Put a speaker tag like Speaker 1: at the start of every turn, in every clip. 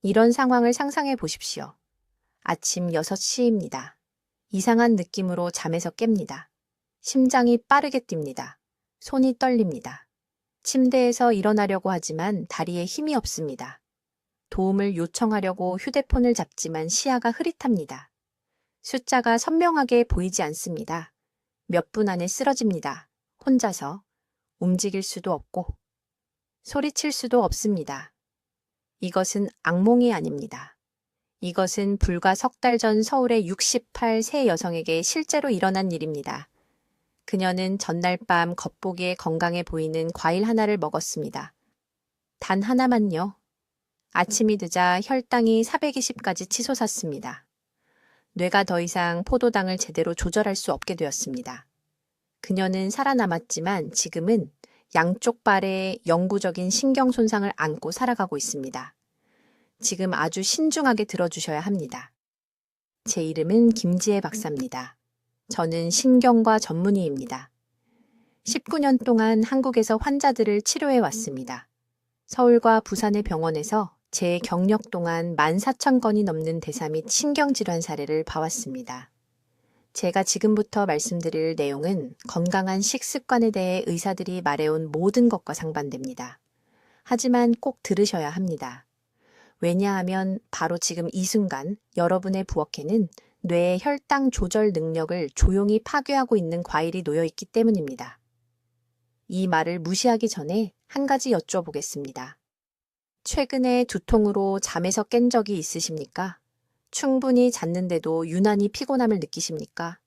Speaker 1: 이런 상황을 상상해 보십시오. 아침 6시입니다. 이상한 느낌으로 잠에서 깹니다. 심장이 빠르게 뜁니다. 손이 떨립니다. 침대에서 일어나려고 하지만 다리에 힘이 없습니다. 도움을 요청하려고 휴대폰을 잡지만 시야가 흐릿합니다. 숫자가 선명하게 보이지 않습니다. 몇 분 안에 쓰러집니다. 혼자서 움직일 수도 없고 소리칠 수도 없습니다. 이것은 악몽이 아닙니다. 이것은 불과 석 달 전 서울의 68세 여성에게 실제로 일어난 일입니다. 그녀는 전날 밤 겉보기에 건강해 보이는 과일 하나를 먹었습니다. 단 하나만요. 아침이 늦어 혈당이 420까지 치솟았습니다. 뇌가 더 이상 포도당을 제대로 조절할 수 없게 되었습니다. 그녀는 살아남았지만 지금은 양쪽 발에 영구적인 신경 손상을 안고 살아가고 있습니다. 지금 아주 신중하게 들어주셔야 합니다. 제 이름은 김지혜 박사입니다. 저는 신경과 전문의입니다. 19년 동안 한국에서 환자들을 치료해 왔습니다. 서울과 부산의 병원에서 제 경력 동안 14,000건이 넘는 대사 및 신경질환 사례를 봐왔습니다. 제가 지금부터 말씀드릴 내용은 건강한 식습관에 대해 의사들이 말해온 모든 것과 상반됩니다. 하지만 꼭 들으셔야 합니다. 왜냐하면 바로 지금 이 순간 여러분의 부엌에는 뇌의 혈당 조절 능력을 조용히 파괴하고 있는 과일이 놓여 있기 때문입니다. 이 말을 무시하기 전에 한 가지 여쭤보겠습니다. 최근에 두통으로 잠에서 깬 적이 있으십니까? 충분히 잤는데도 유난히 피곤함을 느끼십니까?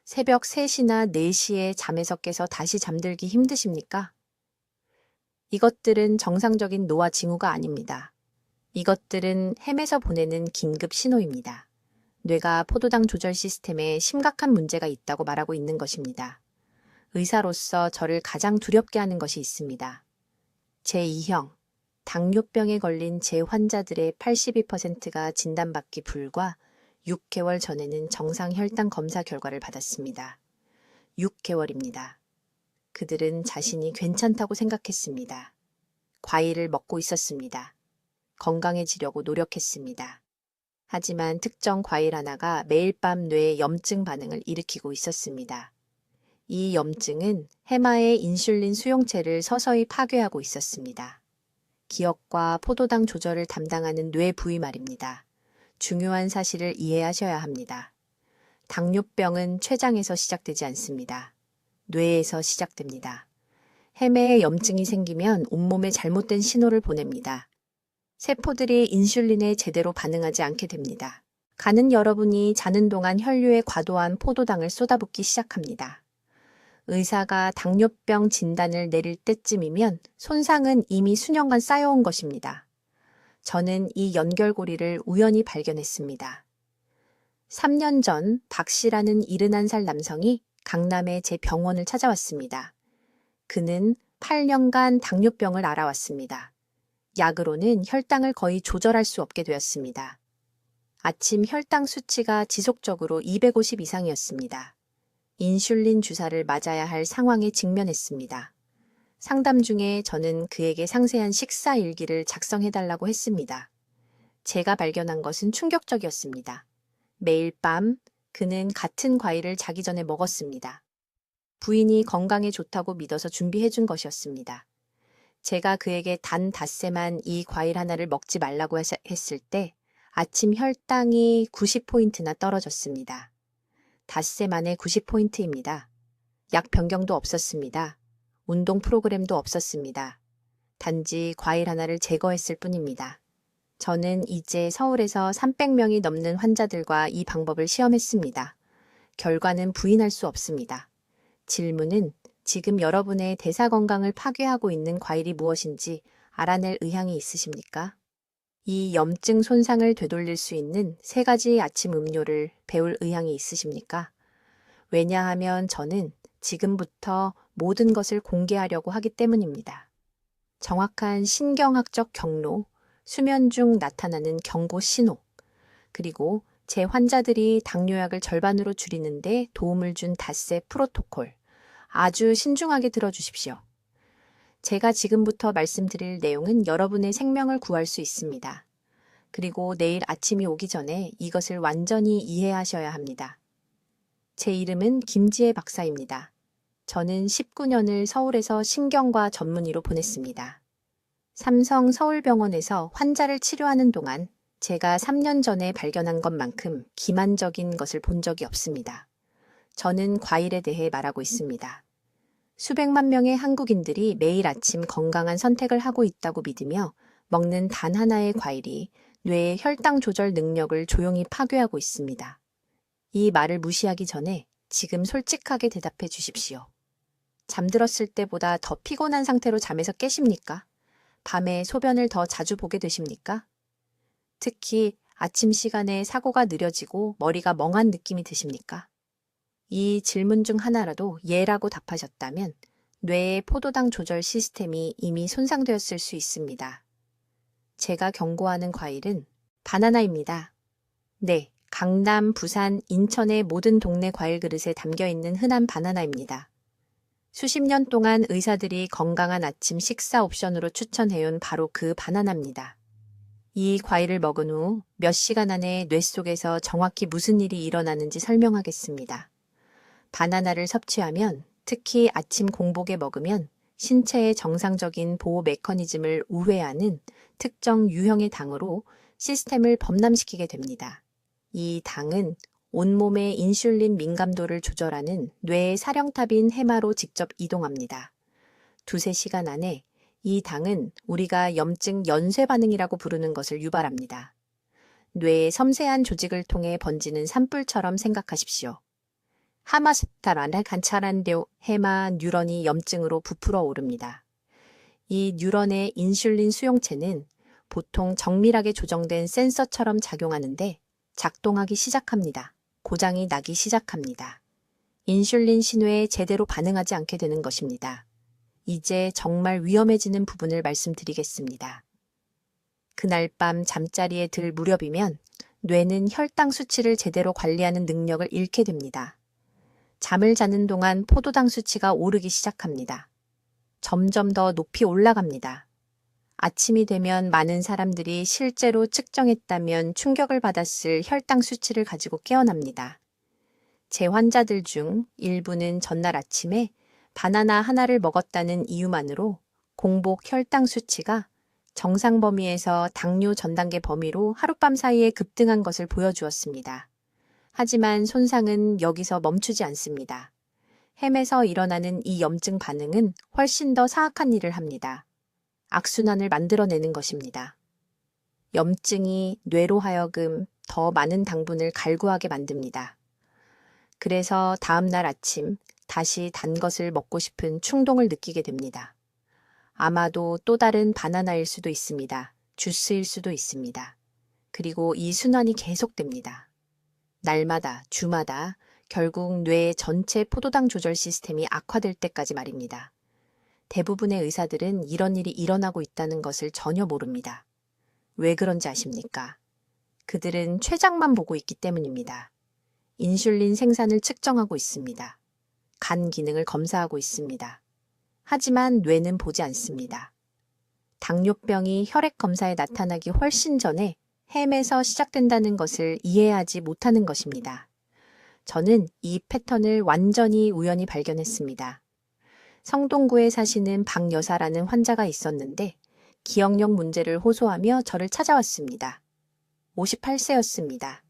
Speaker 1: 새벽 3시나 4시에 잠에서 깨서 다시 잠들기 힘드십니까? 이것들은 정상적인 노화 징후가 아닙니다. 이것들은 햄에서 보내는 긴급 신호입니다. 뇌가 포도당 조절 시스템에 심각한 문제가 있다고 말하고 있는 것입니다. 의사로서 저를 가장 두렵게 하는 것이 있습니다. 제2형, 당뇨병에 걸린 제 환자들의 82%가 진단받기 불과 6개월 전에는 정상 혈당 검사 결과를 받았습니다. 6개월입니다. 그들은 자신이 괜찮다고 생각했습니다. 과일을 먹고 있었습니다. 건강해지려고 노력했습니다. 하지만 특정 과일 하나가 매일 밤 뇌에 염증 반응을 일으키고 있었습니다. 이 염증은 해마의 인슐린 수용체를 서서히 파괴하고 있었습니다. 기억과 포도당 조절을 담당하는 뇌 부위 말입니다. 중요한 사실을 이해하셔야 합니다. 당뇨병은 췌장에서 시작되지 않습니다. 뇌에서 시작됩니다. 해매에 염증이 생기면 온몸에 잘못된 신호를 보냅니다. 세포들이 인슐린에 제대로 반응하지 않게 됩니다. 가는 여러분이 자는 동안 혈류에 과도한 포도당을 쏟아붓기 시작합니다. 의사가 당뇨병 진단을 내릴 때쯤이면 손상은 이미 수년간 쌓여온 것입니다. 저는 이 연결고리를 우연히 발견했습니다. 3년 전 박 씨라는 71살 남성이 강남의 제 병원을 찾아왔습니다. 그는 8년간 당뇨병을 앓아왔습니다. 약으로는 혈당을 거의 조절할 수 없게 되었습니다. 아침 혈당 수치가 지속적으로 250 이상이었습니다. 인슐린 주사를 맞아야 할 상황에 직면했습니다. 상담 중에 저는 그에게 상세한 식사 일기를 작성해달라고 했습니다. 제가 발견한 것은 충격적이었습니다. 매일 밤 그는 같은 과일을 자기 전에 먹었습니다. 부인이 건강에 좋다고 믿어서 준비해준 것이었습니다. 제가 그에게 단 닷새만 이 과일 하나를 먹지 말라고 했을 때 아침 혈당이 90포인트나 떨어졌습니다. 닷새 만에 90포인트입니다. 약 변경도 없었습니다. 운동 프로그램도 없었습니다. 단지 과일 하나를 제거했을 뿐입니다. 저는 이제 서울에서 300명이 넘는 환자들과 이 방법을 시험했습니다. 결과는 부인할 수 없습니다. 질문은 지금 여러분의 대사 건강을 파괴하고 있는 과일이 무엇인지 알아낼 의향이 있으십니까? 이 염증 손상을 되돌릴 수 있는 3가지 아침 음료를 배울 의향이 있으십니까? 왜냐하면 저는 지금부터 모든 것을 공개하려고 하기 때문입니다. 정확한 신경학적 경로, 수면 중 나타나는 경고 신호, 그리고 제 환자들이 당뇨약을 절반으로 줄이는데 도움을 준 닷새 프로토콜, 아주 신중하게 들어주십시오. 제가 지금부터 말씀드릴 내용은 여러분의 생명을 구할 수 있습니다. 그리고 내일 아침이 오기 전에 이것을 완전히 이해하셔야 합니다. 제 이름은 김지혜 박사입니다. 저는 19년을 서울에서 신경과 전문의로 보냈습니다. 삼성 서울병원에서 환자를 치료하는 동안 제가 3년 전에 발견한 것만큼 기만적인 것을 본 적이 없습니다. 저는 과일에 대해 말하고 있습니다. 수백만 명의 한국인들이 매일 아침 건강한 선택을 하고 있다고 믿으며 먹는 단 하나의 과일이 뇌의 혈당 조절 능력을 조용히 파괴하고 있습니다. 이 말을 무시하기 전에 지금 솔직하게 대답해 주십시오. 잠들었을 때보다 더 피곤한 상태로 잠에서 깨십니까? 밤에 소변을 더 자주 보게 되십니까? 특히 아침 시간에 사고가 느려지고 머리가 멍한 느낌이 드십니까? 이 질문 중 하나라도 예라고 답하셨다면 뇌의 포도당 조절 시스템이 이미 손상되었을 수 있습니다. 제가 경고하는 과일은 바나나입니다. 네, 강남, 부산, 인천의 모든 동네 과일 그릇에 담겨있는 흔한 바나나입니다. 수십 년 동안 의사들이 건강한 아침 식사 옵션으로 추천해온 바로 그 바나나입니다. 이 과일을 먹은 후 몇 시간 안에 뇌 속에서 정확히 무슨 일이 일어나는지 설명하겠습니다. 바나나를 섭취하면, 특히 아침 공복에 먹으면 신체의 정상적인 보호 메커니즘을 우회하는 특정 유형의 당으로 시스템을 범람시키게 됩니다. 이 당은 온몸의 인슐린 민감도를 조절하는 뇌의 사령탑인 해마로 직접 이동합니다. 두세 시간 안에 이 당은 우리가 염증 연쇄 반응이라고 부르는 것을 유발합니다. 뇌의 섬세한 조직을 통해 번지는 산불처럼 생각하십시오. 하마스타라는 간차란료 해마 뉴런이 염증으로 부풀어 오릅니다. 이 뉴런의 인슐린 수용체는 보통 정밀하게 조정된 센서처럼 작용하는데 작동하기 시작합니다. 고장이 나기 시작합니다. 인슐린 신호에 제대로 반응하지 않게 되는 것입니다. 이제 정말 위험해지는 부분을 말씀드리겠습니다. 그날 밤 잠자리에 들 무렵이면 뇌는 혈당 수치를 제대로 관리하는 능력을 잃게 됩니다. 잠을 자는 동안 포도당 수치가 오르기 시작합니다. 점점 더 높이 올라갑니다. 아침이 되면 많은 사람들이 실제로 측정했다면 충격을 받았을 혈당 수치를 가지고 깨어납니다. 제 환자들 중 일부는 전날 아침에 바나나 하나를 먹었다는 이유만으로 공복 혈당 수치가 정상 범위에서 당뇨 전 단계 범위로 하룻밤 사이에 급등한 것을 보여주었습니다. 하지만 손상은 여기서 멈추지 않습니다. 햄에서 일어나는 이 염증 반응은 훨씬 더 사악한 일을 합니다. 악순환을 만들어내는 것입니다. 염증이 뇌로 하여금 더 많은 당분을 갈구하게 만듭니다. 그래서 다음 날 아침 다시 단 것을 먹고 싶은 충동을 느끼게 됩니다. 아마도 또 다른 바나나일 수도 있습니다. 주스일 수도 있습니다. 그리고 이 순환이 계속됩니다. 날마다, 주마다 결국 뇌의 전체 포도당 조절 시스템이 악화될 때까지 말입니다. 대부분의 의사들은 이런 일이 일어나고 있다는 것을 전혀 모릅니다. 왜 그런지 아십니까? 그들은 췌장만 보고 있기 때문입니다. 인슐린 생산을 측정하고 있습니다. 간 기능을 검사하고 있습니다. 하지만 뇌는 보지 않습니다. 당뇨병이 혈액 검사에 나타나기 훨씬 전에 햄에서 시작된다는 것을 이해하지 못하는 것입니다. 저는 이 패턴을 완전히 우연히 발견했습니다. 성동구에 사시는 박 여사라는 환자가 있었는데 기억력 문제를 호소하며 저를 찾아왔습니다. 58세였습니다.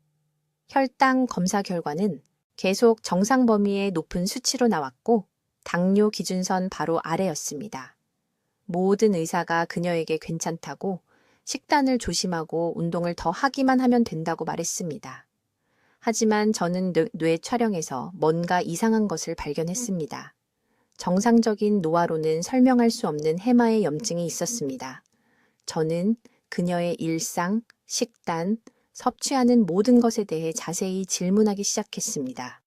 Speaker 1: 혈당 검사 결과는 계속 정상 범위의 높은 수치로 나왔고 당뇨 기준선 바로 아래였습니다. 모든 의사가 그녀에게 괜찮다고 식단을 조심하고 운동을 더 하기만 하면 된다고 말했습니다. 하지만 저는 뇌 촬영에서 뭔가 이상한 것을 발견했습니다. 정상적인 노화로는 설명할 수 없는 해마의 염증이 있었습니다. 저는 그녀의 일상, 식단, 섭취하는 모든 것에 대해 자세히 질문하기 시작했습니다.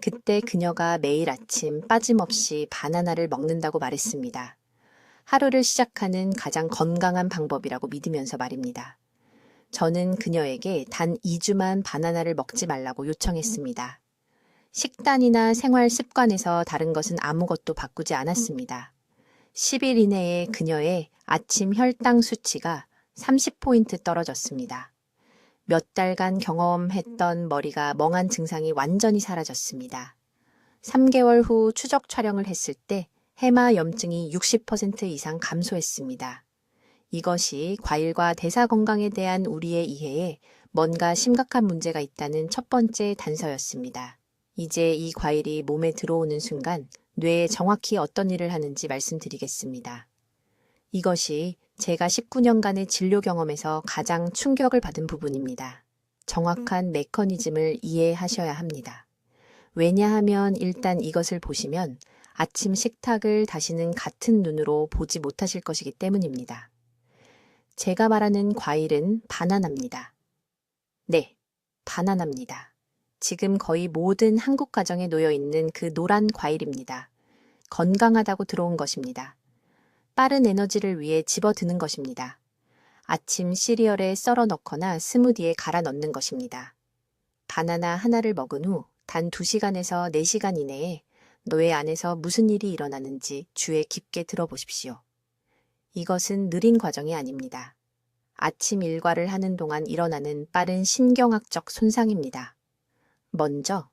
Speaker 1: 그때 그녀가 매일 아침 빠짐없이 바나나를 먹는다고 말했습니다. 하루를 시작하는 가장 건강한 방법이라고 믿으면서 말입니다. 저는 그녀에게 단 2주만 바나나를 먹지 말라고 요청했습니다. 식단이나 생활 습관에서 다른 것은 아무것도 바꾸지 않았습니다. 10일 이내에 그녀의 아침 혈당 수치가 30포인트 떨어졌습니다. 몇 달간 경험했던 머리가 멍한 증상이 완전히 사라졌습니다. 3개월 후 추적 촬영을 했을 때 해마 염증이 60% 이상 감소했습니다. 이것이 과일과 대사 건강에 대한 우리의 이해에 뭔가 심각한 문제가 있다는 첫 번째 단서였습니다. 이제 이 과일이 몸에 들어오는 순간 뇌에 정확히 어떤 일을 하는지 말씀드리겠습니다. 이것이 제가 19년간의 진료 경험에서 가장 충격을 받은 부분입니다. 정확한 메커니즘을 이해하셔야 합니다. 왜냐하면 일단 이것을 보시면 아침 식탁을 다시는 같은 눈으로 보지 못하실 것이기 때문입니다. 제가 말하는 과일은 바나나입니다. 네, 바나나입니다. 지금 거의 모든 한국 가정에 놓여 있는 그 노란 과일입니다. 건강하다고 들어온 것입니다. 빠른 에너지를 위해 집어드는 것입니다. 아침 시리얼에 썰어 넣거나 스무디에 갈아 넣는 것입니다. 바나나 하나를 먹은 후 단 2시간에서 4시간 이내에 뇌 안에서 무슨 일이 일어나는지 주의 깊게 들어보십시오. 이것은 느린 과정이 아닙니다. 아침 일과를 하는 동안 일어나는 빠른 신경학적 손상입니다. 먼저,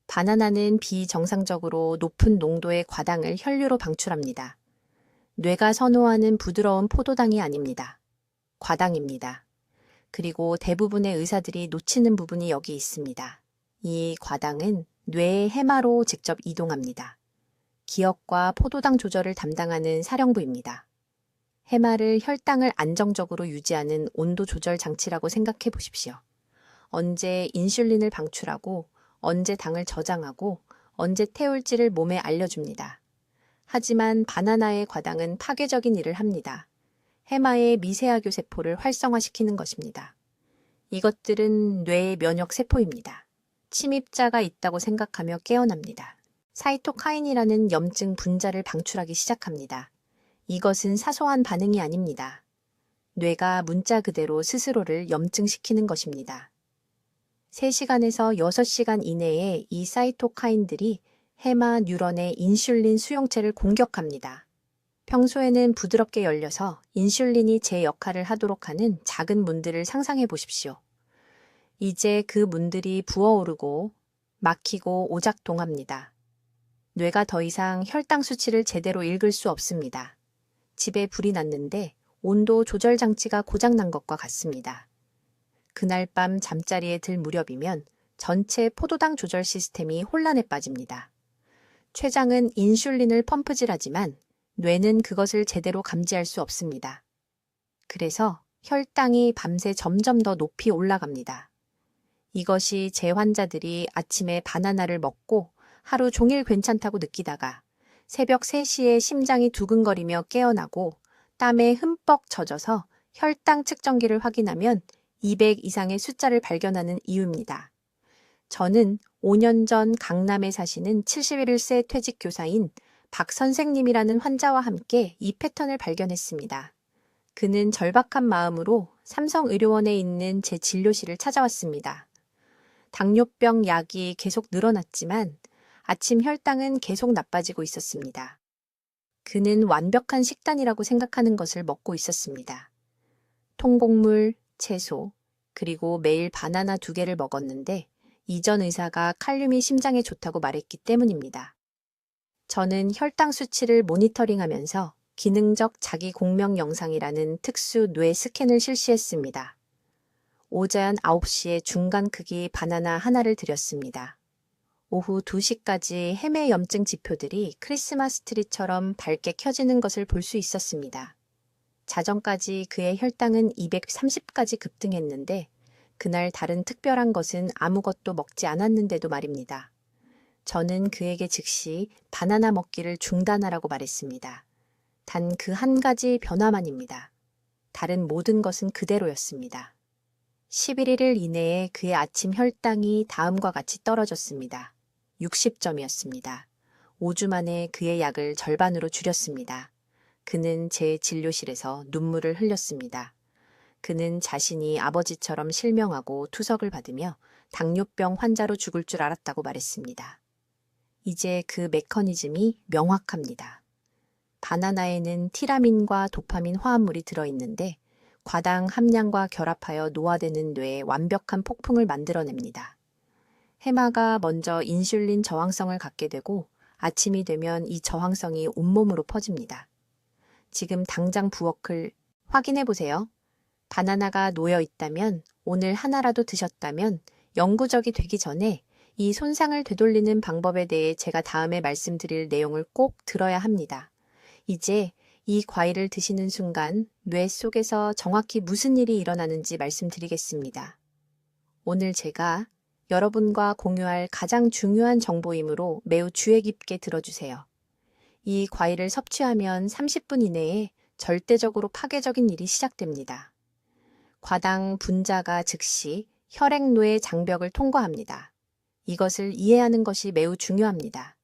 Speaker 1: 바나나는 비정상적으로 높은 농도의 과당을 혈류로 방출합니다. 뇌가 선호하는 부드러운 포도당이 아닙니다. 과당입니다. 그리고 대부분의 의사들이 놓치는 부분이 여기 있습니다. 이 과당은 뇌의 해마로 직접 이동합니다. 기억과 포도당 조절을 담당하는 사령부입니다. 해마를 혈당을 안정적으로 유지하는 온도 조절 장치라고 생각해 보십시오. 언제 인슐린을 방출하고 언제 당을 저장하고 언제 태울지를 몸에 알려줍니다. 하지만 바나나의 과당은 파괴적인 일을 합니다. 해마의 미세하교 세포를 활성화시키는 것입니다. 이것들은 뇌의 면역 세포입니다. 침입자가 있다고 생각하며 깨어납니다. 사이토카인이라는 염증 분자를 방출하기 시작합니다. 이것은 사소한 반응이 아닙니다. 뇌가 문자 그대로 스스로를 염증시키는 것입니다. 3시간에서 6시간 이내에 이 사이토카인들이 해마 뉴런의 인슐린 수용체를 공격합니다. 평소에는 부드럽게 열려서 인슐린이 제 역할을 하도록 하는 작은 문들을 상상해 보십시오. 이제 그 문들이 부어오르고 막히고 오작동합니다. 뇌가 더 이상 혈당 수치를 제대로 읽을 수 없습니다. 집에 불이 났는데 온도 조절 장치가 고장난 것과 같습니다. 그날 밤 잠자리에 들 무렵이면 전체 포도당 조절 시스템이 혼란에 빠집니다. 췌장은 인슐린을 펌프질하지만 뇌는 그것을 제대로 감지할 수 없습니다. 그래서 혈당이 밤새 점점 더 높이 올라갑니다. 이것이 제 환자들이 아침에 바나나를 먹고 하루 종일 괜찮다고 느끼다가 새벽 3시에 심장이 두근거리며 깨어나고 땀에 흠뻑 젖어서 혈당 측정기를 확인하면 200 이상의 숫자를 발견하는 이유입니다. 저는 5년 전 강남에 사시는 71세 퇴직 교사인 박 선생님이라는 환자와 함께 이 패턴을 발견했습니다. 그는 절박한 마음으로 삼성의료원에 있는 제 진료실을 찾아왔습니다. 당뇨병 약이 계속 늘어났지만 아침 혈당은 계속 나빠지고 있었습니다. 그는 완벽한 식단이라고 생각하는 것을 먹고 있었습니다. 통곡물, 채소, 그리고 매일 바나나 2개를 먹었는데 이전 의사가 칼륨이 심장에 좋다고 말했기 때문입니다. 저는 혈당 수치를 모니터링하면서 기능적 자기 공명 영상이라는 특수 뇌 스캔을 실시했습니다. 오전 9시에 중간 크기 바나나 하나를 드렸습니다. 오후 2시까지 해매 염증 지표들이 크리스마스 트리처럼 밝게 켜지는 것을 볼 수 있었습니다. 자정까지 그의 혈당은 230까지 급등했는데 그날 다른 특별한 것은 아무것도 먹지 않았는데도 말입니다. 저는 그에게 즉시 바나나 먹기를 중단하라고 말했습니다. 단 그 한 가지 변화만입니다. 다른 모든 것은 그대로였습니다. 11일 이내에 그의 아침 혈당이 다음과 같이 떨어졌습니다. 60점이었습니다. 5주 만에 그의 약을 절반으로 줄였습니다. 그는 제 진료실에서 눈물을 흘렸습니다. 그는 자신이 아버지처럼 실명하고 투석을 받으며 당뇨병 환자로 죽을 줄 알았다고 말했습니다. 이제 그 메커니즘이 명확합니다. 바나나에는 티라민과 도파민 화합물이 들어있는데 과당 함량과 결합하여 노화되는 뇌에 완벽한 폭풍을 만들어냅니다. 해마가 먼저 인슐린 저항성을 갖게 되고 아침이 되면 이 저항성이 온몸으로 퍼집니다. 지금 당장 부엌을 확인해 보세요. 바나나가 놓여 있다면, 오늘 하나라도 드셨다면 영구적이 되기 전에 이 손상을 되돌리는 방법에 대해 제가 다음에 말씀드릴 내용을 꼭 들어야 합니다. 이제 이 과일을 드시는 순간 뇌 속에서 정확히 무슨 일이 일어나는지 말씀드리겠습니다. 오늘 제가 여러분과 공유할 가장 중요한 정보이므로 매우 주의 깊게 들어주세요. 이 과일을 섭취하면 30분 이내에 절대적으로 파괴적인 일이 시작됩니다. 과당 분자가 즉시 혈액노의 장벽을 통과합니다. 이것을 이해하는 것이 매우 중요합니다.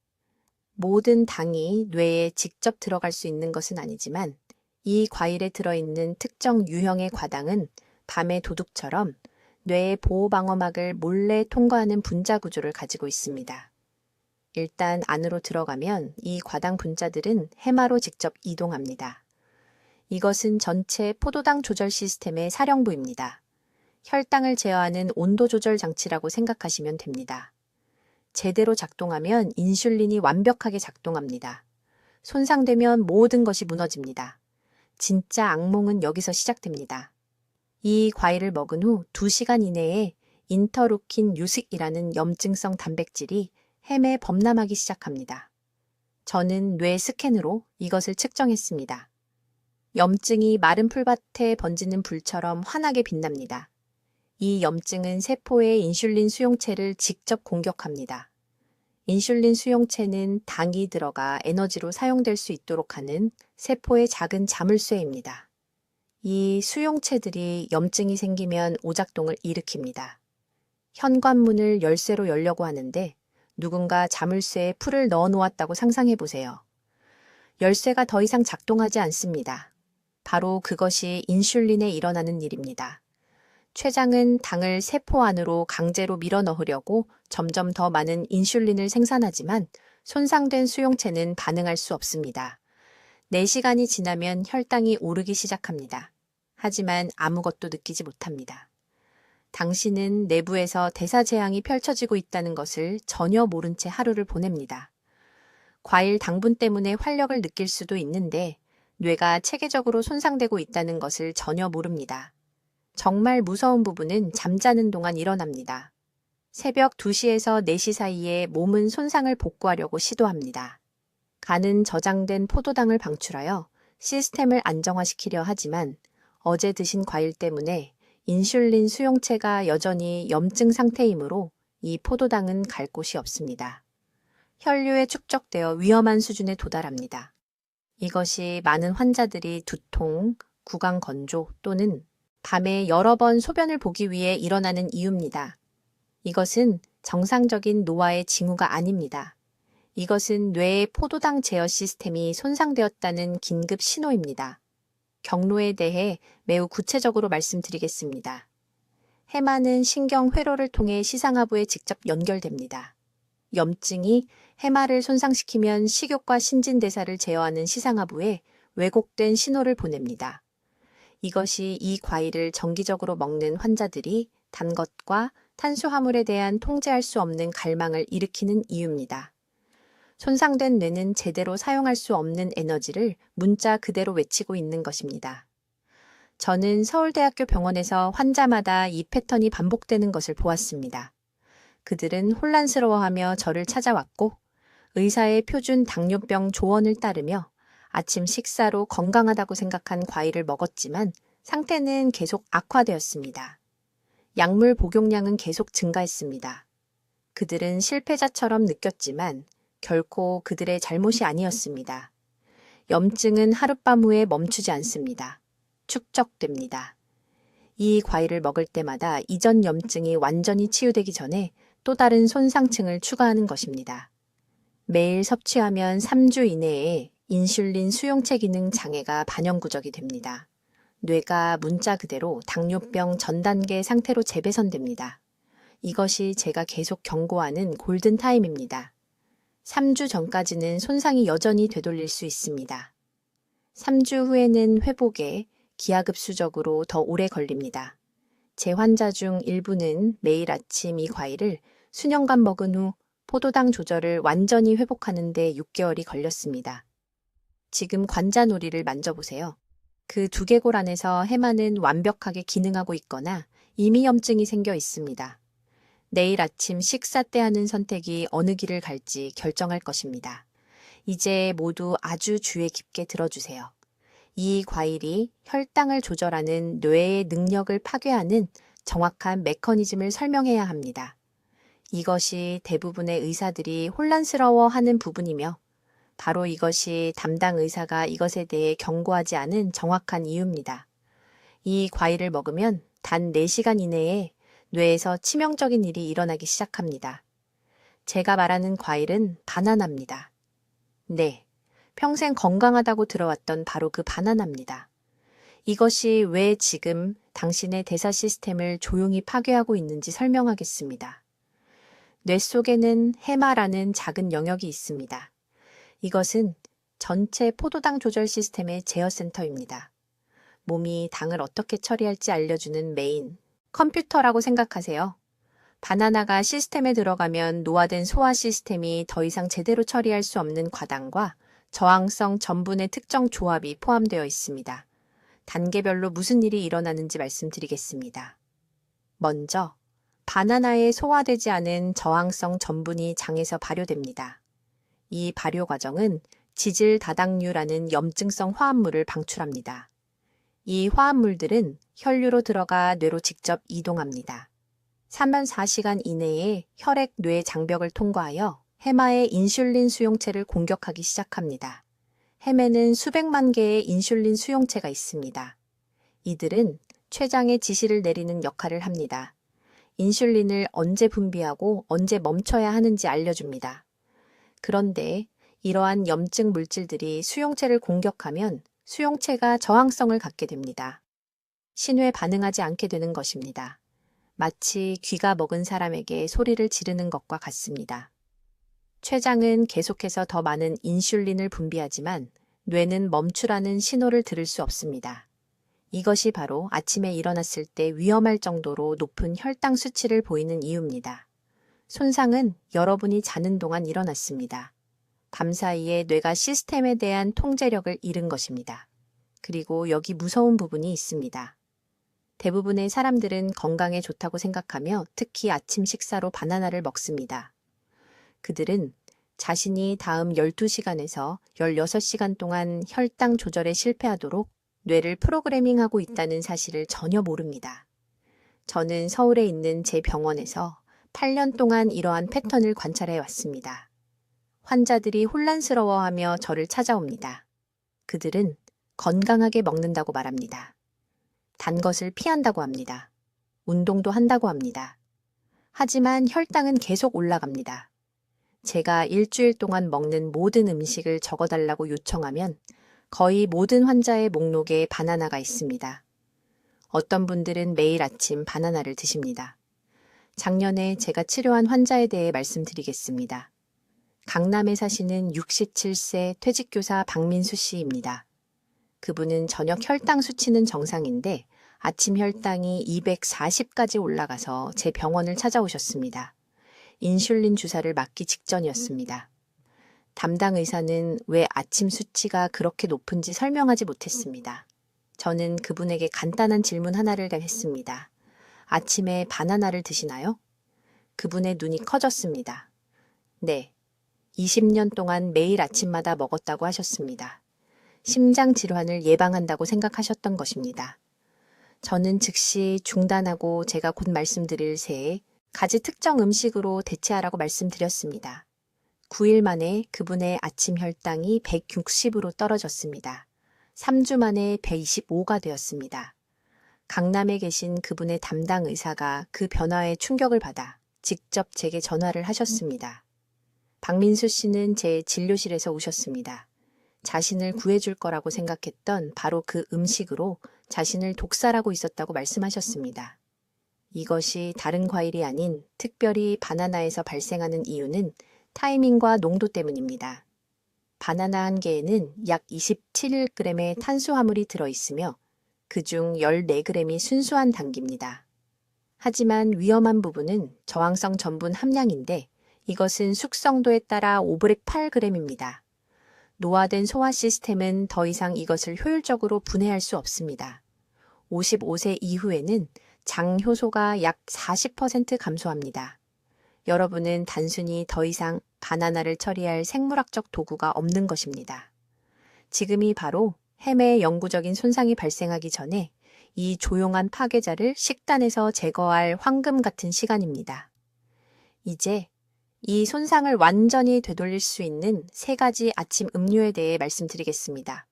Speaker 1: 모든 당이 뇌에 직접 들어갈 수 있는 것은 아니지만 이 과일에 들어있는 특정 유형의 과당은 밤의 도둑처럼 뇌의 보호방어막을 몰래 통과하는 분자 구조를 가지고 있습니다. 일단 안으로 들어가면 이 과당 분자들은 해마로 직접 이동합니다. 이것은 전체 포도당 조절 시스템의 사령부입니다. 혈당을 제어하는 온도 조절 장치라고 생각하시면 됩니다. 제대로 작동하면 인슐린이 완벽하게 작동합니다. 손상되면 모든 것이 무너집니다. 진짜 악몽은 여기서 시작됩니다. 이 과일을 먹은 후 2시간 이내에 인터루킨 유식이라는 염증성 단백질이 햄에 범람하기 시작합니다. 저는 뇌 스캔으로 이것을 측정했습니다. 염증이 마른 풀밭에 번지는 불처럼 환하게 빛납니다. 이 염증은 세포의 인슐린 수용체를 직접 공격합니다. 인슐린 수용체는 당이 들어가 에너지로 사용될 수 있도록 하는 세포의 작은 자물쇠입니다. 이 수용체들이 염증이 생기면 오작동을 일으킵니다. 현관문을 열쇠로 열려고 하는데 누군가 자물쇠에 풀을 넣어 놓았다고 상상해 보세요. 열쇠가 더 이상 작동하지 않습니다. 바로 그것이 인슐린에 일어나는 일입니다. 췌장은 당을 세포 안으로 강제로 밀어 넣으려고 점점 더 많은 인슐린을 생산하지만 손상된 수용체는 반응할 수 없습니다. 4시간이 지나면 혈당이 오르기 시작합니다. 하지만 아무것도 느끼지 못합니다. 당신은 내부에서 대사재앙이 펼쳐지고 있다는 것을 전혀 모른 채 하루를 보냅니다. 과일 당분 때문에 활력을 느낄 수도 있는데 뇌가 체계적으로 손상되고 있다는 것을 전혀 모릅니다. 정말 무서운 부분은 잠자는 동안 일어납니다. 새벽 2시에서 4시 사이에 몸은 손상을 복구하려고 시도합니다. 간은 저장된 포도당을 방출하여 시스템을 안정화시키려 하지만 어제 드신 과일 때문에 인슐린 수용체가 여전히 염증 상태이므로 이 포도당은 갈 곳이 없습니다. 혈류에 축적되어 위험한 수준에 도달합니다. 이것이 많은 환자들이 두통, 구강 건조 또는 밤에 여러 번 소변을 보기 위해 일어나는 이유입니다. 이것은 정상적인 노화의 징후가 아닙니다. 이것은 뇌의 포도당 제어 시스템이 손상되었다는 긴급 신호입니다. 경로에 대해 매우 구체적으로 말씀드리겠습니다. 해마는 신경 회로를 통해 시상하부에 직접 연결됩니다. 염증이 해마를 손상시키면 식욕과 신진대사를 제어하는 시상하부에 왜곡된 신호를 보냅니다. 이것이 이 과일을 정기적으로 먹는 환자들이 단 것과 탄수화물에 대한 통제할 수 없는 갈망을 일으키는 이유입니다. 손상된 뇌는 제대로 사용할 수 없는 에너지를 문자 그대로 외치고 있는 것입니다. 저는 서울대학교 병원에서 환자마다 이 패턴이 반복되는 것을 보았습니다. 그들은 혼란스러워하며 저를 찾아왔고 의사의 표준 당뇨병 조언을 따르며 아침 식사로 건강하다고 생각한 과일을 먹었지만 상태는 계속 악화되었습니다. 약물 복용량은 계속 증가했습니다. 그들은 실패자처럼 느꼈지만 결코 그들의 잘못이 아니었습니다. 염증은 하룻밤 후에 멈추지 않습니다. 축적됩니다. 이 과일을 먹을 때마다 이전 염증이 완전히 치유되기 전에 또 다른 손상층을 추가하는 것입니다. 매일 섭취하면 3주 이내에 인슐린 수용체 기능 장애가 반영구적이 됩니다. 뇌가 문자 그대로 당뇨병 전 단계 상태로 재배선됩니다. 이것이 제가 계속 경고하는 골든타임입니다. 3주 전까지는 손상이 여전히 되돌릴 수 있습니다. 3주 후에는 회복에 기하급수적으로 더 오래 걸립니다. 제 환자 중 일부는 매일 아침 이 과일을 수년간 먹은 후 포도당 조절을 완전히 회복하는 데 6개월이 걸렸습니다. 지금 관자놀이를 만져보세요. 그 두개골 안에서 해마는 완벽하게 기능하고 있거나 이미염증이 생겨 있습니다. 내일 아침 식사 때 하는 선택이 어느 길을 갈지 결정할 것입니다. 이제 모두 아주 주의 깊게 들어주세요. 이 과일이 혈당을 조절하는 뇌의 능력을 파괴하는 정확한 메커니즘을 설명해야 합니다. 이것이 대부분의 의사들이 혼란스러워하는 부분이며 바로 이것이 담당 의사가 이것에 대해 경고하지 않은 정확한 이유입니다. 이 과일을 먹으면 단 4시간 이내에 뇌에서 치명적인 일이 일어나기 시작합니다. 제가 말하는 과일은 바나나입니다. 네, 평생 건강하다고 들어왔던 바로 그 바나나입니다. 이것이 왜 지금 당신의 대사 시스템을 조용히 파괴하고 있는지 설명하겠습니다. 뇌 속에는 해마라는 작은 영역이 있습니다. 이것은 전체 포도당 조절 시스템의 제어센터입니다. 몸이 당을 어떻게 처리할지 알려주는 메인, 컴퓨터라고 생각하세요. 바나나가 시스템에 들어가면 노화된 소화 시스템이 더 이상 제대로 처리할 수 없는 과당과 저항성 전분의 특정 조합이 포함되어 있습니다. 단계별로 무슨 일이 일어나는지 말씀드리겠습니다. 먼저, 바나나에 소화되지 않은 저항성 전분이 장에서 발효됩니다. 이 발효 과정은 지질 다당류라는 염증성 화합물을 방출합니다. 이 화합물들은 혈류로 들어가 뇌로 직접 이동합니다. 34시간 이내에 혈액 뇌 장벽을 통과하여 해마의 인슐린 수용체를 공격하기 시작합니다. 해매는 수백만 개의 인슐린 수용체가 있습니다. 이들은 췌장에 지시를 내리는 역할을 합니다. 인슐린을 언제 분비하고 언제 멈춰야 하는지 알려줍니다. 그런데 이러한 염증 물질들이 수용체를 공격하면 수용체가 저항성을 갖게 됩니다. 신호에 반응하지 않게 되는 것입니다. 마치 귀가 먹은 사람에게 소리를 지르는 것과 같습니다. 췌장은 계속해서 더 많은 인슐린을 분비하지만 뇌는 멈추라는 신호를 들을 수 없습니다. 이것이 바로 아침에 일어났을 때 위험할 정도로 높은 혈당 수치를 보이는 이유입니다. 손상은 여러분이 자는 동안 일어났습니다. 밤사이에 뇌가 시스템에 대한 통제력을 잃은 것입니다. 그리고 여기 무서운 부분이 있습니다. 대부분의 사람들은 건강에 좋다고 생각하며 특히 아침 식사로 바나나를 먹습니다. 그들은 자신이 다음 12시간에서 16시간 동안 혈당 조절에 실패하도록 뇌를 프로그래밍하고 있다는 사실을 전혀 모릅니다. 저는 서울에 있는 제 병원에서 8년 동안 이러한 패턴을 관찰해 왔습니다. 환자들이 혼란스러워하며 저를 찾아옵니다. 그들은 건강하게 먹는다고 말합니다. 단 것을 피한다고 합니다. 운동도 한다고 합니다. 하지만 혈당은 계속 올라갑니다. 제가 일주일 동안 먹는 모든 음식을 적어달라고 요청하면 거의 모든 환자의 목록에 바나나가 있습니다. 어떤 분들은 매일 아침 바나나를 드십니다. 작년에 제가 치료한 환자에 대해 말씀드리겠습니다. 강남에 사시는 67세 퇴직교사 박민수 씨입니다. 그분은 저녁 혈당 수치는 정상인데 아침 혈당이 240까지 올라가서 제 병원을 찾아오셨습니다. 인슐린 주사를 맞기 직전이었습니다. 담당 의사는 왜 아침 수치가 그렇게 높은지 설명하지 못했습니다. 저는 그분에게 간단한 질문 하나를 했습니다. 아침에 바나나를 드시나요? 그분의 눈이 커졌습니다. 네, 20년 동안 매일 아침마다 먹었다고 하셨습니다. 심장 질환을 예방한다고 생각하셨던 것입니다. 저는 즉시 중단하고 제가 곧 말씀드릴 세 가지 특정 음식으로 대체하라고 말씀드렸습니다. 9일 만에 그분의 아침 혈당이 160으로 떨어졌습니다. 3주 만에 125가 되었습니다. 강남에 계신 그분의 담당 의사가 그 변화에 충격을 받아 직접 제게 전화를 하셨습니다. 박민수 씨는 제 진료실에서 우셨습니다. 자신을 구해줄 거라고 생각했던 바로 그 음식으로 자신을 독살하고 있었다고 말씀하셨습니다. 이것이 다른 과일이 아닌 특별히 바나나에서 발생하는 이유는 타이밍과 농도 때문입니다. 바나나 한 개에는 약 27g의 탄수화물이 들어있으며 그중 14g이 순수한 당귀입니다. 하지만 위험한 부분은 저항성 전분 함량인데 이것은 숙성도에 따라 508g입니다. 노화된 소화 시스템은 더 이상 이것을 효율적으로 분해할 수 없습니다. 55세 이후에는 장 효소가 약 40% 감소합니다. 여러분은 단순히 더 이상 바나나를 처리할 생물학적 도구가 없는 것입니다. 지금이 바로 햄의 영구적인 손상이 발생하기 전에 이 조용한 파괴자를 식단에서 제거할 황금 같은 시간입니다. 이제 이 손상을 완전히 되돌릴 수 있는 3가지 아침 음료에 대해 말씀드리겠습니다.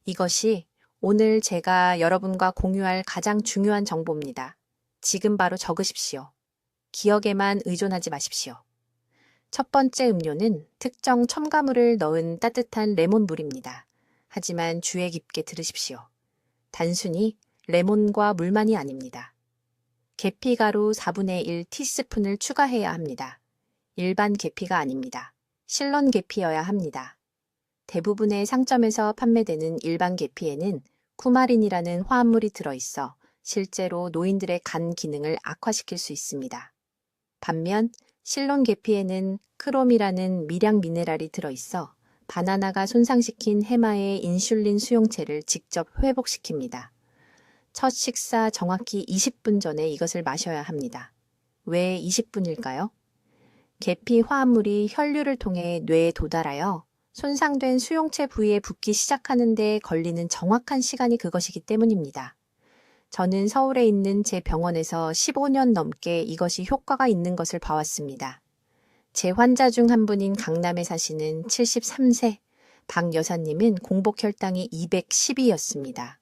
Speaker 1: 이것이 오늘 제가 여러분과 공유할 가장 중요한 정보입니다. 지금 바로 적으십시오. 기억에만 의존하지 마십시오. 첫 번째 음료는 특정 첨가물을 넣은 따뜻한 레몬물입니다. 하지만 주의 깊게 들으십시오. 단순히 레몬과 물만이 아닙니다. 계피가루 4분의 1 티스푼을 추가해야 합니다. 일반 계피가 아닙니다. 실론 계피여야 합니다. 대부분의 상점에서 판매되는 일반 계피에는 쿠마린이라는 화합물이 들어있어 실제로 노인들의 간 기능을 악화시킬 수 있습니다. 반면 실론 계피에는 크롬이라는 미량 미네랄이 들어있어 바나나가 손상시킨 해마의 인슐린 수용체를 직접 회복시킵니다. 첫 식사 정확히 20분 전에 이것을 마셔야 합니다. 왜 20분일까요? 계피 화합물이 혈류를 통해 뇌에 도달하여 손상된 수용체 부위에 붙기 시작하는 데 걸리는 정확한 시간이 그것이기 때문입니다. 저는 서울에 있는 제 병원에서 15년 넘게 이것이 효과가 있는 것을 봐왔습니다. 제 환자 중 한 분인 강남에 사시는 73세 박 여사님은 공복 혈당이 210이었습니다.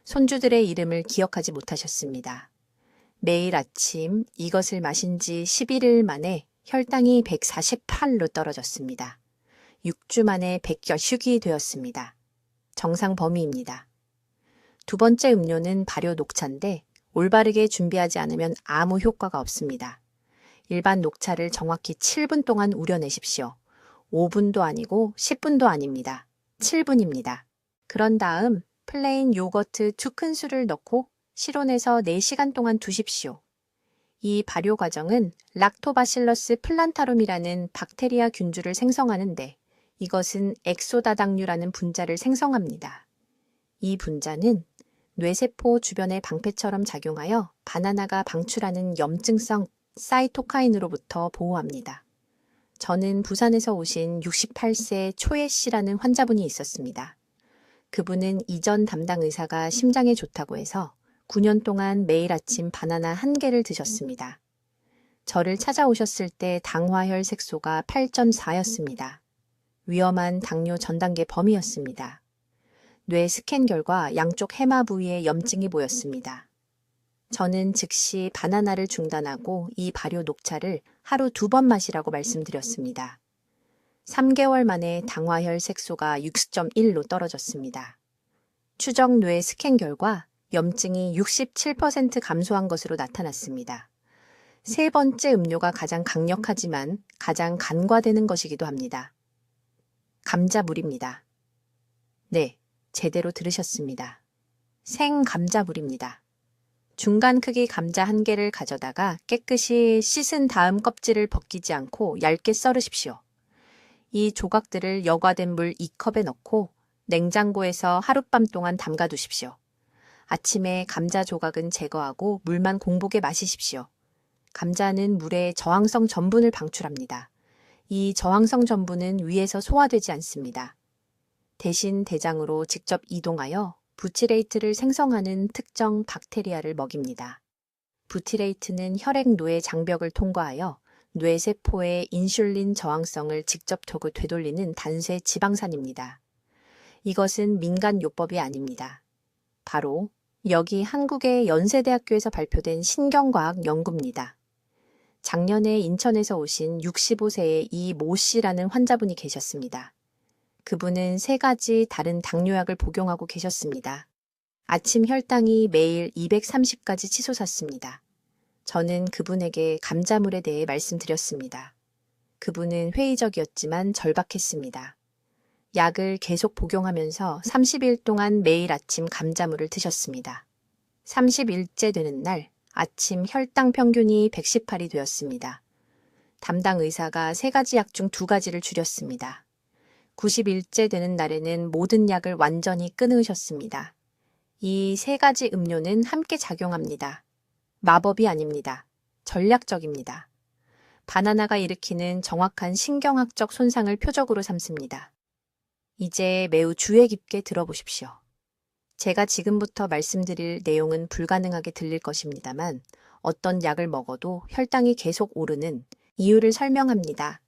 Speaker 1: 손주들의 이름을 기억하지 못하셨습니다. 매일 아침 이것을 마신 지 11일 만에 혈당이 148로 떨어졌습니다. 6주 만에 100여 휴기 되었습니다. 정상 범위입니다. 두 번째 음료는 발효 녹차인데 올바르게 준비하지 않으면 아무 효과가 없습니다. 일반 녹차를 정확히 7분 동안 우려내십시오. 5분도 아니고 10분도 아닙니다. 7분입니다. 그런 다음 플레인 요거트 2큰술을 넣고 실온에서 4시간 동안 두십시오. 이 발효 과정은 락토바실러스 플란타룸이라는 박테리아 균주를 생성하는데 이것은 엑소다당류라는 분자를 생성합니다. 이 분자는 뇌세포 주변의 방패처럼 작용하여 바나나가 방출하는 염증성 사이토카인으로부터 보호합니다. 저는 부산에서 오신 68세 초예 씨라는 환자분이 있었습니다. 그분은 이전 담당 의사가 심장에 좋다고 해서 9년 동안 매일 아침 바나나 1개를 드셨습니다. 저를 찾아오셨을 때 당화혈 색소가 8.4였습니다. 위험한 당뇨 전 단계 범위였습니다. 뇌 스캔 결과 양쪽 해마 부위에 염증이 보였습니다. 저는 즉시 바나나를 중단하고 이 발효 녹차를 하루 2번 마시라고 말씀드렸습니다. 3개월 만에 당화혈 색소가 6.1로 떨어졌습니다. 추적 뇌 스캔 결과 염증이 67% 감소한 것으로 나타났습니다. 세 번째 음료가 가장 강력하지만 가장 간과되는 것이기도 합니다. 감자물입니다. 네, 제대로 들으셨습니다. 생 감자물입니다. 중간 크기 감자 1개를 가져다가 깨끗이 씻은 다음 껍질을 벗기지 않고 얇게 썰으십시오. 이 조각들을 여과된 물 2컵에 넣고 냉장고에서 하룻밤 동안 담가 두십시오. 아침에 감자 조각은 제거하고 물만 공복에 마시십시오. 감자는 물에 저항성 전분을 방출합니다. 이 저항성 전분은 위에서 소화되지 않습니다. 대신 대장으로 직접 이동하여 부티레이트를 생성하는 특정 박테리아를 먹입니다. 부티레이트는 혈액-뇌 장벽을 통과하여 뇌세포의 인슐린 저항성을 직접 되돌리는 단쇄 지방산입니다. 이것은 민간요법이 아닙니다. 바로 여기 한국의 연세대학교에서 발표된 신경과학 연구입니다. 작년에 인천에서 오신 65세의 이 모 씨라는 환자분이 계셨습니다. 그분은 3가지 다른 당뇨약을 복용하고 계셨습니다. 아침 혈당이 매일 230까지 치솟았습니다. 저는 그분에게 감자물에 대해 말씀드렸습니다. 그분은 회의적이었지만 절박했습니다. 약을 계속 복용하면서 30일 동안 매일 아침 감자물을 드셨습니다. 30일째 되는 날 아침 혈당 평균이 118이 되었습니다. 담당 의사가 3가지 약 중 2가지를 줄였습니다. 90일째 되는 날에는 모든 약을 완전히 끊으셨습니다. 이 3가지 음료는 함께 작용합니다. 마법이 아닙니다. 전략적입니다. 바나나가 일으키는 정확한 신경학적 손상을 표적으로 삼습니다. 이제 매우 주의 깊게 들어보십시오. 제가 지금부터 말씀드릴 내용은 불가능하게 들릴 것입니다만 어떤 약을 먹어도 혈당이 계속 오르는 이유를 설명합니다.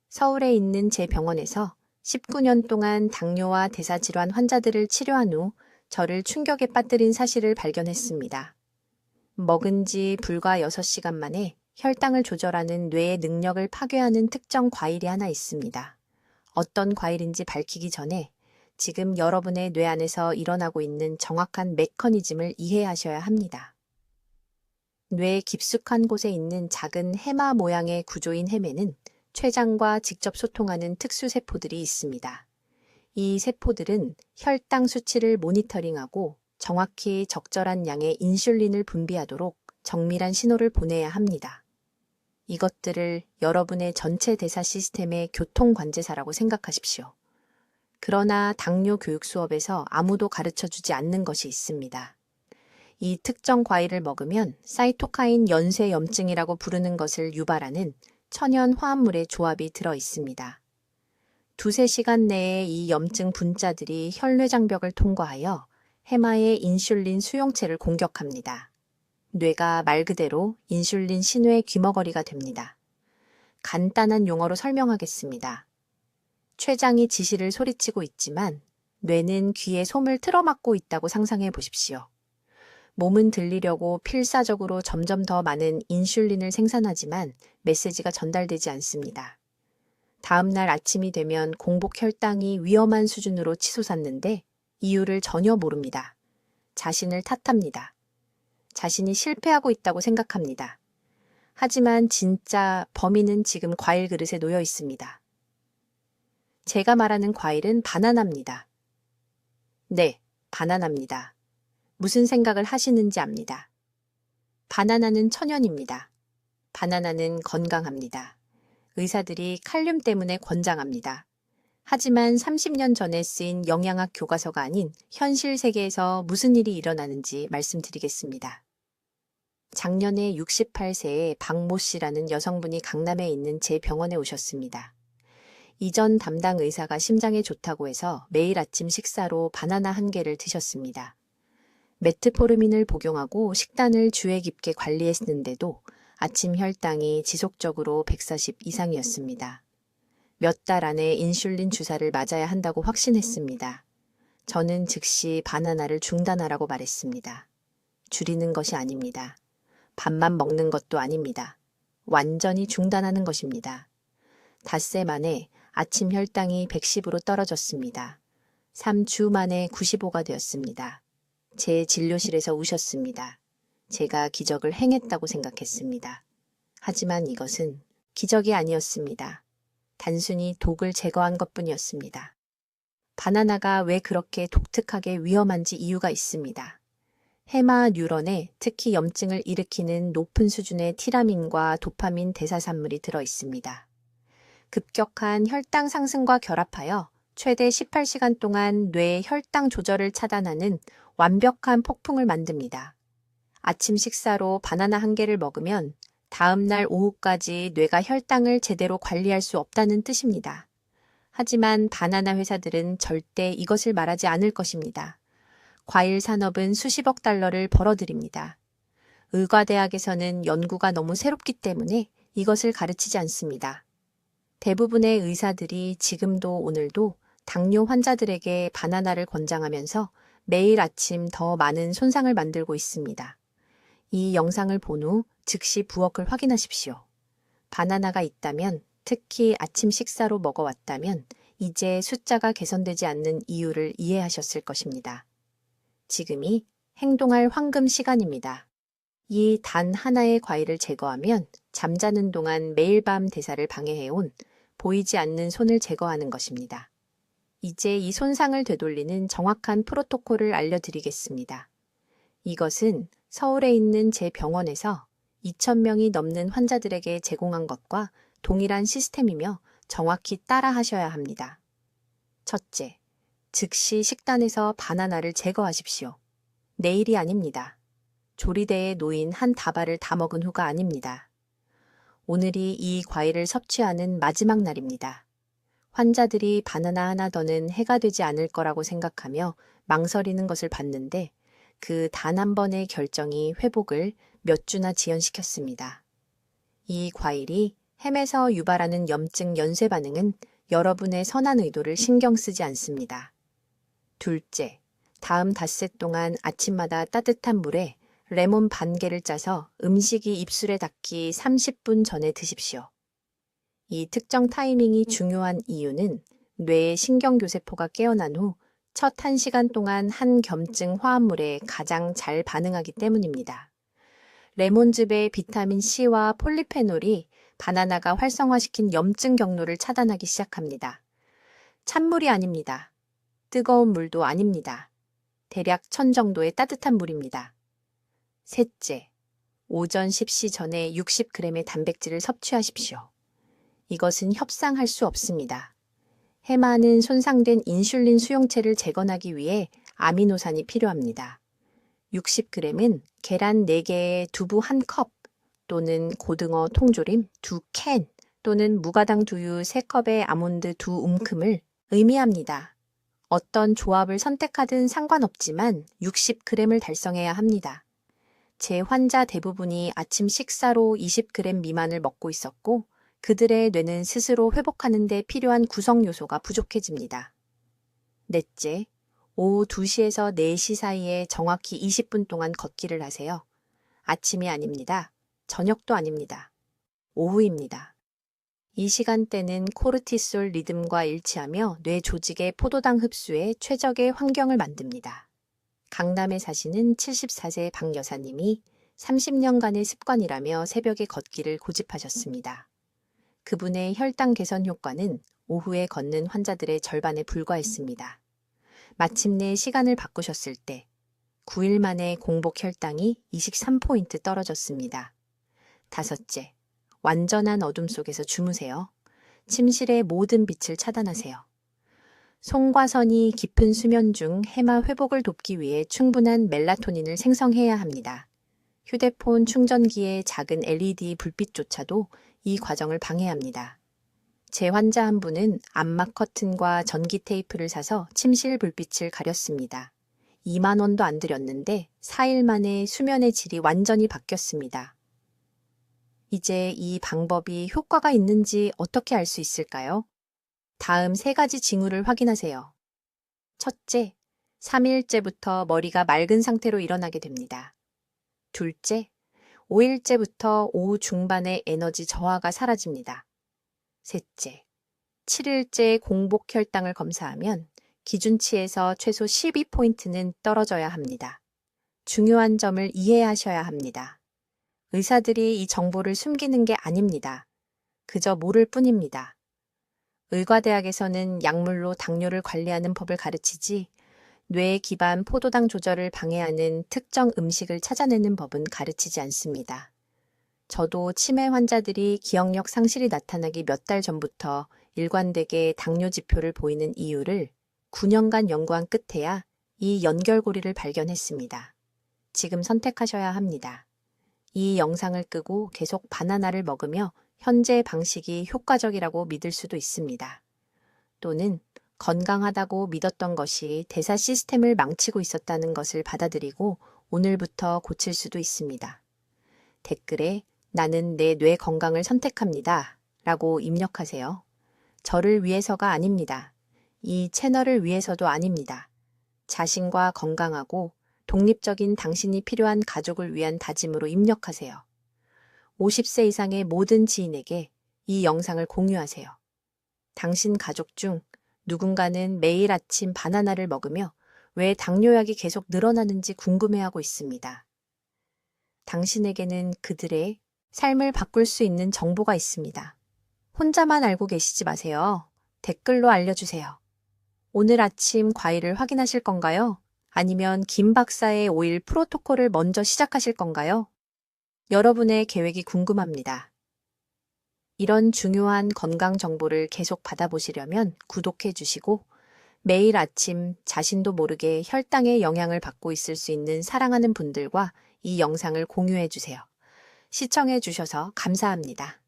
Speaker 1: 서울에 있는 제 병원에서 19년 동안 당뇨와 대사질환 환자들을 치료한 후 저를 충격에 빠뜨린 사실을 발견했습니다. 먹은 지 불과 6시간 만에 혈당을 조절하는 뇌의 능력을 파괴하는 특정 과일이 하나 있습니다. 어떤 과일인지 밝히기 전에 지금 여러분의 뇌 안에서 일어나고 있는 정확한 메커니즘을 이해하셔야 합니다. 뇌의 깊숙한 곳에 있는 작은 해마 모양의 구조인 해매는 췌장과 직접 소통하는 특수세포들이 있습니다. 이 세포들은 혈당 수치를 모니터링하고 정확히 적절한 양의 인슐린을 분비하도록 정밀한 신호를 보내야 합니다. 이것들을 여러분의 전체 대사 시스템의 교통관제사라고 생각하십시오. 그러나 당뇨 교육 수업에서 아무도 가르쳐주지 않는 것이 있습니다. 이 특정 과일을 먹으면 사이토카인 연쇄염증이라고 부르는 것을 유발하는 천연 화합물의 조합이 들어 있습니다. 2~3시간 내에 이 염증 분자들이 혈뇌장벽을 통과하여 해마의 인슐린 수용체를 공격합니다. 뇌가 말 그대로 인슐린 신호의 귀머거리가 됩니다. 간단한 용어로 설명하겠습니다. 췌장이 지시를 소리치고 있지만 뇌는 귀에 솜을 틀어막고 있다고 상상해 보십시오. 몸은 들리려고 필사적으로 점점 더 많은 인슐린을 생산하지만 메시지가 전달되지 않습니다. 다음 날 아침이 되면 공복 혈당이 위험한 수준으로 치솟았는데 이유를 전혀 모릅니다. 자신을 탓합니다. 자신이 실패하고 있다고 생각합니다. 하지만 진짜 범인은 지금 과일 그릇에 놓여 있습니다. 제가 말하는 과일은 바나나입니다. 네, 바나나입니다. 무슨 생각을 하시는지 압니다. 바나나는 천연입니다. 바나나는 건강합니다. 의사들이 칼륨 때문에 권장합니다. 하지만 30년 전에 쓰인 영양학 교과서가 아닌 현실 세계에서 무슨 일이 일어나는지 말씀드리겠습니다. 작년에 68세의 박모 씨라는 여성분이 강남에 있는 제 병원에 오셨습니다. 이전 담당 의사가 심장에 좋다고 해서 매일 아침 식사로 바나나 1개를 드셨습니다. 메트포르민을 복용하고 식단을 주의 깊게 관리했는데도 아침 혈당이 지속적으로 140 이상이었습니다. 몇 달 안에 인슐린 주사를 맞아야 한다고 확신했습니다. 저는 즉시 바나나를 중단하라고 말했습니다. 줄이는 것이 아닙니다. 밥만 먹는 것도 아닙니다. 완전히 중단하는 것입니다. 닷새 만에 아침 혈당이 110으로 떨어졌습니다. 3주 만에 95가 되었습니다. 제 진료실에서 우셨습니다. 제가 기적을 행했다고 생각했습니다. 하지만 이것은 기적이 아니었습니다. 단순히 독을 제거한 것뿐이었습니다. 바나나가 왜 그렇게 독특하게 위험한지 이유가 있습니다. 해마 뉴런에 특히 염증을 일으키는 높은 수준의 티라민과 도파민 대사산물이 들어 있습니다. 급격한 혈당 상승과 결합하여 최대 18시간 동안 뇌의 혈당 조절을 차단하는 완벽한 폭풍을 만듭니다. 아침 식사로 바나나 1개를 먹으면 다음 날 오후까지 뇌가 혈당을 제대로 관리할 수 없다는 뜻입니다. 하지만 바나나 회사들은 절대 이것을 말하지 않을 것입니다. 과일 산업은 수십억 달러를 벌어들입니다. 의과대학에서는 연구가 너무 새롭기 때문에 이것을 가르치지 않습니다. 대부분의 의사들이 지금도 오늘도 당뇨 환자들에게 바나나를 권장하면서 매일 아침 더 많은 손상을 만들고 있습니다. 이 영상을 본 후 즉시 부엌을 확인하십시오. 바나나가 있다면, 특히 아침 식사로 먹어왔다면 이제 숫자가 개선되지 않는 이유를 이해하셨을 것입니다. 지금이 행동할 황금 시간입니다. 이 단 하나의 과일을 제거하면 잠자는 동안 매일 밤 대사를 방해해온 보이지 않는 손을 제거하는 것입니다. 이제 이 손상을 되돌리는 정확한 프로토콜을 알려드리겠습니다. 이것은 서울에 있는 제 병원에서 2,000명이 넘는 환자들에게 제공한 것과 동일한 시스템이며 정확히 따라 하셔야 합니다. 첫째, 즉시 식단에서 바나나를 제거하십시오. 내일이 아닙니다. 조리대에 놓인 한 다발을 다 먹은 후가 아닙니다. 오늘이 이 과일을 섭취하는 마지막 날입니다. 환자들이 바나나 하나 더는 해가 되지 않을 거라고 생각하며 망설이는 것을 봤는데 그 단 한 번의 결정이 회복을 몇 주나 지연시켰습니다. 이 과일이 햄에서 유발하는 염증 연쇄 반응은 여러분의 선한 의도를 신경 쓰지 않습니다. 둘째, 다음 닷새 동안 아침마다 따뜻한 물에 레몬 반 개를 짜서 음식이 입술에 닿기 30분 전에 드십시오. 이 특정 타이밍이 중요한 이유는 뇌의 신경교세포가 깨어난 후 첫 1시간 동안 한 겸증 화합물에 가장 잘 반응하기 때문입니다. 레몬즙의 비타민 C와 폴리페놀이 바나나가 활성화시킨 염증 경로를 차단하기 시작합니다. 찬물이 아닙니다. 뜨거운 물도 아닙니다. 대략 1000 정도의 따뜻한 물입니다. 셋째, 오전 식시 전에 60g의 단백질을 섭취하십시오. 이것은 협상할 수 없습니다. 해마는 손상된 인슐린 수용체를 재건하기 위해 아미노산이 필요합니다. 60g은 계란 4개에 두부 1컵 또는 고등어 통조림 2캔 또는 무가당 두유 3컵에 아몬드 2움큼을 의미합니다. 어떤 조합을 선택하든 상관없지만 60g을 달성해야 합니다. 제 환자 대부분이 아침 식사로 20g 미만을 먹고 있었고 그들의 뇌는 스스로 회복하는 데 필요한 구성 요소가 부족해집니다. 넷째, 오후 2시에서 4시 사이에 정확히 20분 동안 걷기를 하세요. 아침이 아닙니다. 저녁도 아닙니다. 오후입니다. 이 시간대는 코르티솔 리듬과 일치하며 뇌 조직의 포도당 흡수에 최적의 환경을 만듭니다. 강남에 사시는 74세 박 여사님이 30년간의 습관이라며 새벽에 걷기를 고집하셨습니다. 그분의 혈당 개선 효과는 오후에 걷는 환자들의 절반에 불과했습니다. 마침내 시간을 바꾸셨을 때 9일 만에 공복 혈당이 23포인트 떨어졌습니다. 다섯째, 완전한 어둠 속에서 주무세요. 침실의 모든 빛을 차단하세요. 송과선이 깊은 수면 중 해마 회복을 돕기 위해 충분한 멜라토닌을 생성해야 합니다. 휴대폰 충전기의 작은 LED 불빛조차도 이 과정을 방해합니다. 제 환자 한 분은 암막 커튼과 전기 테이프를 사서 침실 불빛을 가렸습니다. 2만 원도 안 들였는데 4일 만에 수면의 질이 완전히 바뀌었습니다. 이제 이 방법이 효과가 있는지 어떻게 알 수 있을까요? 다음 3가지 징후를 확인하세요. 첫째, 3일째부터 머리가 맑은 상태로 일어나게 됩니다. 둘째, 5일째부터 오후 중반에 에너지 저하가 사라집니다. 셋째, 7일째 공복 혈당을 검사하면 기준치에서 최소 12포인트는 떨어져야 합니다. 중요한 점을 이해하셔야 합니다. 의사들이 이 정보를 숨기는 게 아닙니다. 그저 모를 뿐입니다. 의과대학에서는 약물로 당뇨를 관리하는 법을 가르치지 뇌 기반 포도당 조절을 방해하는 특정 음식을 찾아내는 법은 가르치지 않습니다. 저도 치매 환자들이 기억력 상실이 나타나기 몇 달 전부터 일관되게 당뇨 지표를 보이는 이유를 9년간 연구한 끝에야 이 연결고리를 발견했습니다. 지금 선택하셔야 합니다. 이 영상을 끄고 계속 바나나를 먹으며 현재 방식이 효과적이라고 믿을 수도 있습니다. 또는 건강하다고 믿었던 것이 대사 시스템을 망치고 있었다는 것을 받아들이고 오늘부터 고칠 수도 있습니다. 댓글에 나는 내 뇌 건강을 선택합니다 라고 입력하세요. 저를 위해서가 아닙니다. 이 채널을 위해서도 아닙니다. 자신과 건강하고 독립적인 당신이 필요한 가족을 위한 다짐으로 입력하세요. 50세 이상의 모든 지인에게 이 영상을 공유하세요. 당신 가족 중 누군가는 매일 아침 바나나를 먹으며 왜 당뇨약이 계속 늘어나는지 궁금해하고 있습니다. 당신에게는 그들의 삶을 바꿀 수 있는 정보가 있습니다. 혼자만 알고 계시지 마세요. 댓글로 알려주세요. 오늘 아침 과일을 확인하실 건가요? 아니면 김 박사의 오일 프로토콜을 먼저 시작하실 건가요? 여러분의 계획이 궁금합니다. 이런 중요한 건강 정보를 계속 받아보시려면 구독해 주시고 매일 아침 자신도 모르게 혈당에 영향을 받고 있을 수 있는 사랑하는 분들과 이 영상을 공유해 주세요. 시청해 주셔서 감사합니다.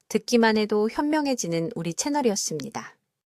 Speaker 1: 듣기만 해도 현명해지는 우리 채널이었습니다.